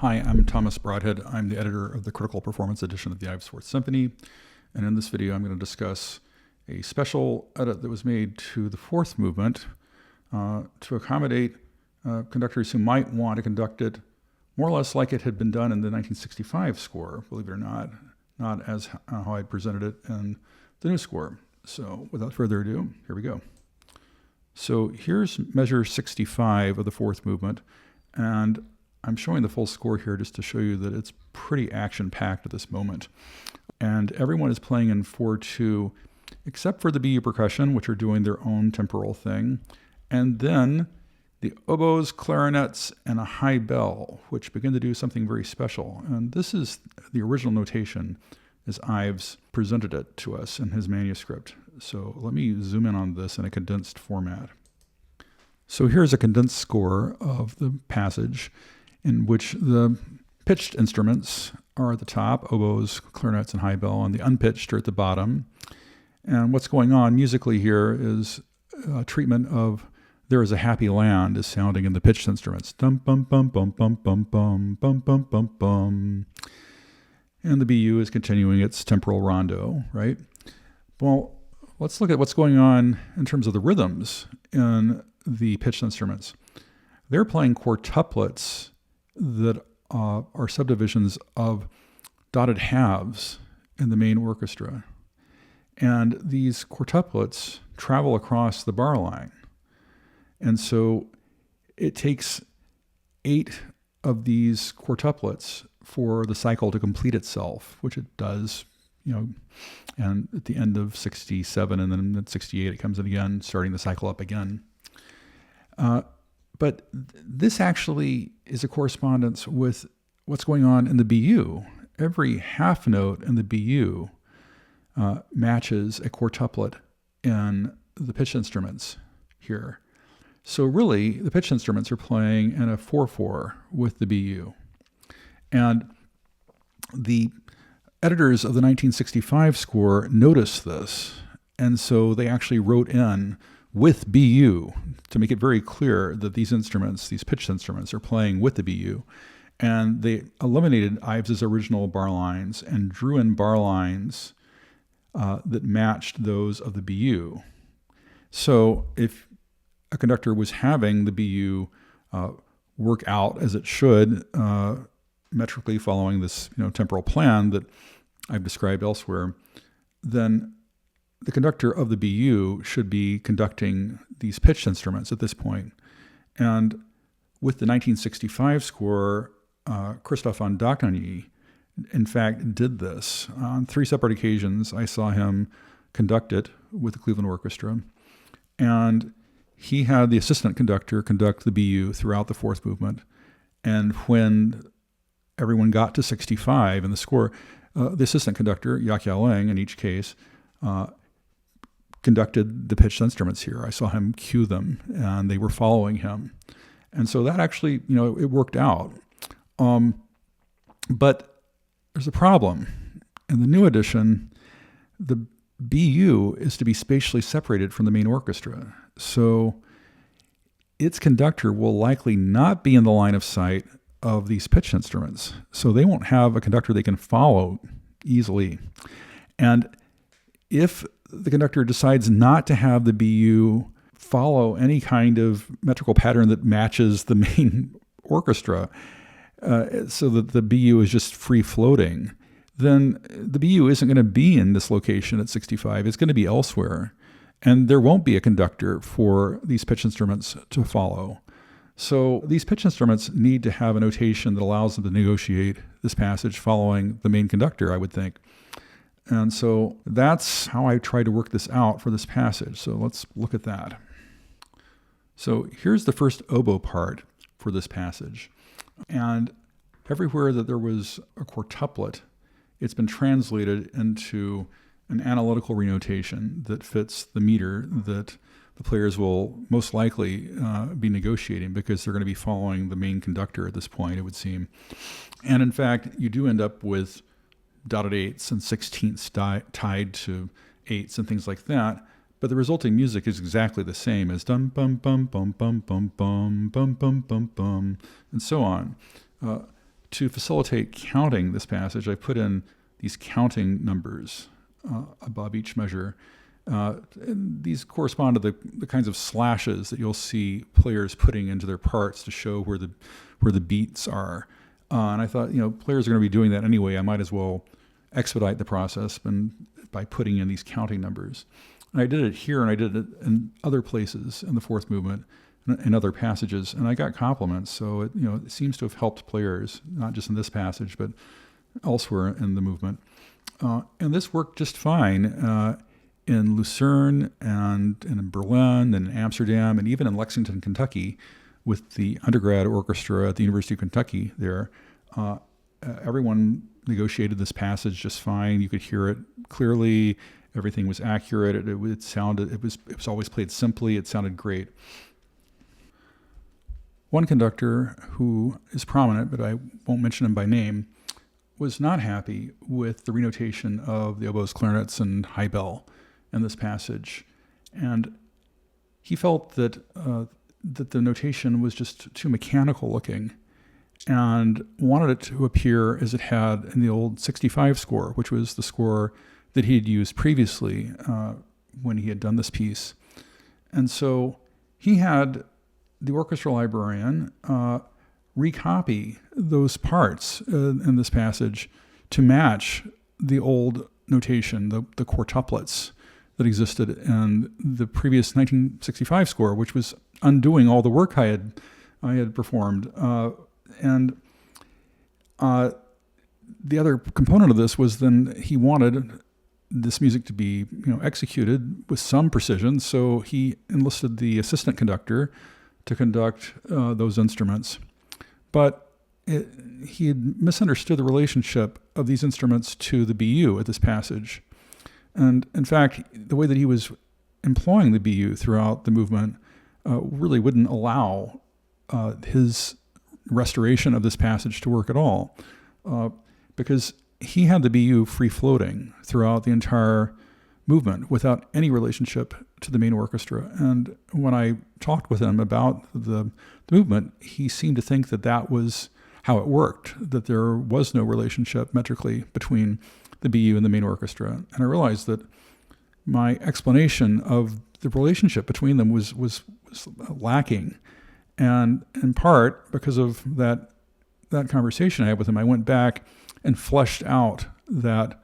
Hi, I'm Thomas Broadhead. I'm the editor of the Critical Performance edition of the Ives Fourth Symphony. And in this video, I'm going to discuss a special edit that was made to the fourth movement to accommodate conductors who might want to conduct it more or less like it had been done in the 1965 score, believe it or not as how I presented it in the new score. So without further ado, here we go. So here's measure 65 of the fourth movement, and I'm showing the full score here just to show you that it's pretty action-packed at this moment. And everyone is playing in 4/2, except for the BU percussion, which are doing their own temporal thing. And then the oboes, clarinets, and a high bell, which begin to do something very special. And this is the original notation as Ives presented it to us in his manuscript. So let me zoom in on this in a condensed format. So here's a condensed score of the passage, in which the pitched instruments are at the top, oboes, clarinets, and high bell, and the unpitched are at the bottom. And what's going on musically here is a treatment of "There Is a Happy Land" is sounding in the pitched instruments. Dum bum bum bum bum bum bum bum bum bum bum. And the BU is continuing its temporal rondo, right? Well, let's look at what's going on in terms of the rhythms in the pitched instruments. They're playing quartuplets that are subdivisions of dotted halves in the main orchestra. And these quartuplets travel across the bar line. And so it takes 8 of these quartuplets for the cycle to complete itself, which it does, and at the end of 67 and then at 68 it comes in again, starting the cycle up again. But this actually is a correspondence with what's going on in the BU. Every half note in the BU matches a quartuplet in the pitch instruments here. So really, the pitch instruments are playing in a 4/4 with the BU. And the editors of the 1965 score noticed this, and so they actually wrote in with BU to make it very clear that these instruments, these pitched instruments, are playing with the BU. And they eliminated Ives's original bar lines and drew in bar lines that matched those of the BU. So if a conductor was having the BU work out as it should, metrically following this temporal plan that I've described elsewhere, then the conductor of the BU should be conducting these pitched instruments at this point. And with the 1965 score, Christoph von Dohnanyi, in fact, did this. On 3 separate occasions, I saw him conduct it with the Cleveland Orchestra. And he had the assistant conductor conduct the BU throughout the fourth movement. And when everyone got to 65 in the score, the assistant conductor, Yakia Lang, in each case, conducted the pitched instruments here. I saw him cue them, and they were following him. And so that actually, it worked out. But there's a problem. In the new edition, the BU is to be spatially separated from the main orchestra. So its conductor will likely not be in the line of sight of these pitch instruments. So they won't have a conductor they can follow easily. And if the conductor decides not to have the BU follow any kind of metrical pattern that matches the main orchestra, so that the BU is just free floating, then the BU isn't going to be in this location at 65. It's going to be elsewhere. And there won't be a conductor for these pitch instruments to follow. So these pitch instruments need to have a notation that allows them to negotiate this passage following the main conductor, I would think. And so that's how I tried to work this out for this passage. So let's look at that. So here's the first oboe part for this passage. And everywhere that there was a quartuplet, it's been translated into an analytical renotation that fits the meter that the players will most likely be negotiating, because they're going to be following the main conductor at this point, it would seem. And in fact, you do end up with dotted 8ths and 16ths tied to 8ths and things like that. But the resulting music is exactly the same as dum bum bum bum bum bum bum bum bum bum bum and so on. to facilitate counting this passage, I put in these counting numbers above each measure. And these correspond to the kinds of slashes that you'll see players putting into their parts to show where the beats are. And I thought, players are going to be doing that anyway. I might as well expedite the process by putting in these counting numbers. And I did it here, and I did it in other places in the fourth movement, in other passages, and I got compliments. So it seems to have helped players, not just in this passage, but elsewhere in the movement. And this worked just fine in Lucerne and in Berlin and Amsterdam and even in Lexington, Kentucky, with the undergrad orchestra at the University of Kentucky there. Everyone negotiated this passage just fine. You could hear it clearly. Everything was accurate. It was always played simply. It sounded great. One conductor who is prominent, but I won't mention him by name, was not happy with the renotation of the oboes, clarinets, and high bell in this passage. And he felt that the notation was just too mechanical looking and wanted it to appear as it had in the old 65 score, which was the score that he had used previously when he had done this piece. And so he had the orchestra librarian recopy those parts in this passage to match the old notation, the quartuplets that existed in the previous 1965 score, which was undoing all the work I had performed. And the other component of this was then he wanted this music to be executed with some precision, so he enlisted the assistant conductor to conduct those instruments. But he had misunderstood the relationship of these instruments to the BU at this passage. And in fact, the way that he was employing the BU throughout the movement really wouldn't allow his restoration of this passage to work at all, because he had the BU free-floating throughout the entire movement without any relationship to the main orchestra. And when I talked with him about the movement, he seemed to think that was how it worked, that there was no relationship metrically between the BU and the main orchestra. And I realized that my explanation of the relationship between them was lacking. And in part, because of that conversation I had with him, I went back and fleshed out that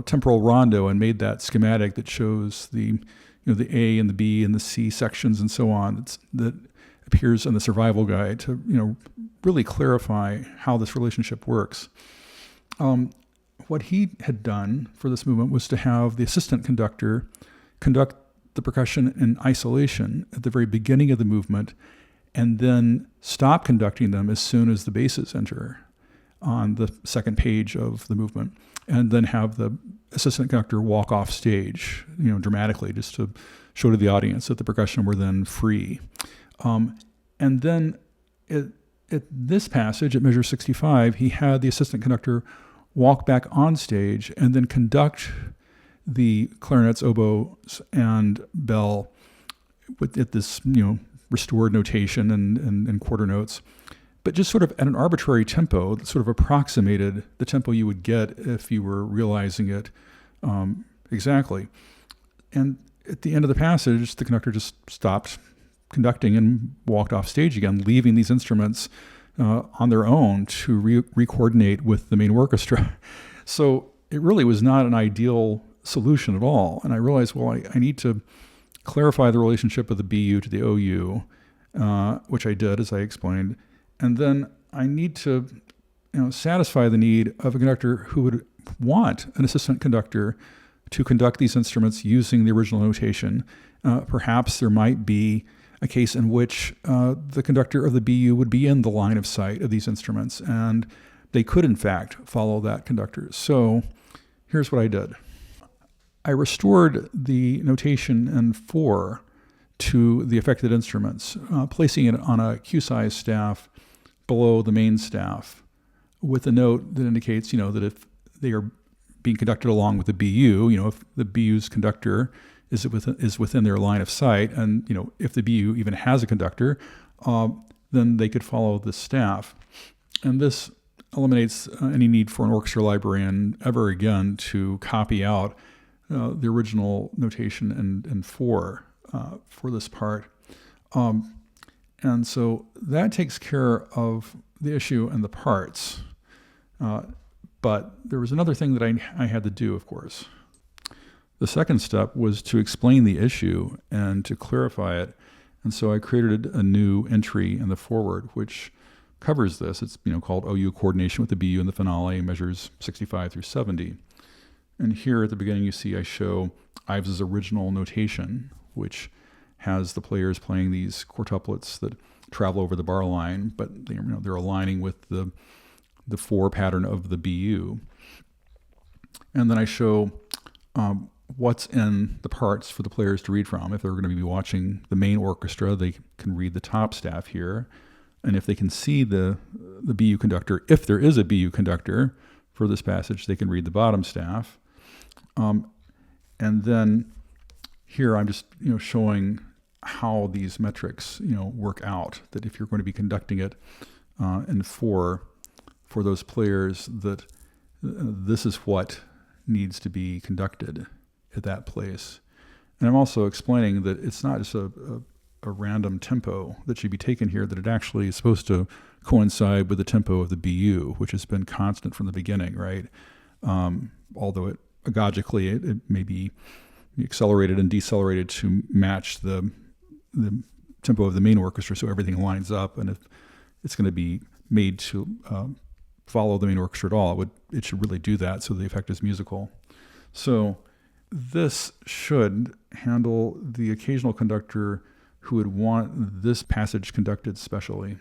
temporal rondo and made that schematic that shows the A and the B and the C sections and so on that appears in the survival guide to really clarify how this relationship works. What he had done for this movement was to have the assistant conductor conduct the percussion in isolation at the very beginning of the movement, and then stop conducting them as soon as the basses enter on the second page of the movement, and then have the assistant conductor walk off stage, dramatically, just to show to the audience that the percussion were then free. And then at this passage, at measure 65, he had the assistant conductor walk back on stage and then conduct the clarinets, oboes, and bell at this, restored notation and quarter notes, but just sort of at an arbitrary tempo that sort of approximated the tempo you would get if you were realizing it exactly. And at the end of the passage, the conductor just stopped conducting and walked off stage again, leaving these instruments on their own to re-coordinate with the main orchestra. So it really was not an ideal solution at all. And I realized, I need to clarify the relationship of the BU to the OU, which I did, as I explained. And then I need to satisfy the need of a conductor who would want an assistant conductor to conduct these instruments using the original notation. Perhaps there might be a case in which the conductor of the BU would be in the line of sight of these instruments, and they could, in fact, follow that conductor. So here's what I did. I restored the notation in 4 to the affected instruments, placing it on a Q-size staff below the main staff with a note that indicates, that if they are being conducted along with the BU, if the BU's conductor is within their line of sight, and, if the BU even has a conductor, then they could follow the staff. And this eliminates any need for an orchestra librarian ever again to copy out the original notation in four for this part. And so that takes care of the issue and the parts. But there was another thing that I had to do, of course. The second step was to explain the issue and to clarify it. And so I created a new entry in the forward, which covers this. It's called OU Coordination with the BU in the Finale, measures 65 through 70. And here at the beginning, you see I show Ives' original notation, which has the players playing these quartuplets that travel over the bar line, but they're aligning with the 4 pattern of the BU. And then I show what's in the parts for the players to read from. If they're going to be watching the main orchestra, they can read the top staff here. And if they can see the BU conductor, if there is a BU conductor for this passage, they can read the bottom staff. And then here I'm just showing how these metrics work out. That if you're going to be conducting it in for those players, that this is what needs to be conducted at that place. And I'm also explaining that it's not just a random tempo that should be taken here, that it actually is supposed to coincide with the tempo of the BU, which has been constant from the beginning, right? Although agogically it may be accelerated and decelerated to match the tempo of the main orchestra, so everything lines up. And if it's going to be made to follow the main orchestra at all, it should really do that, so the effect is musical. So this should handle the occasional conductor who would want this passage conducted specially.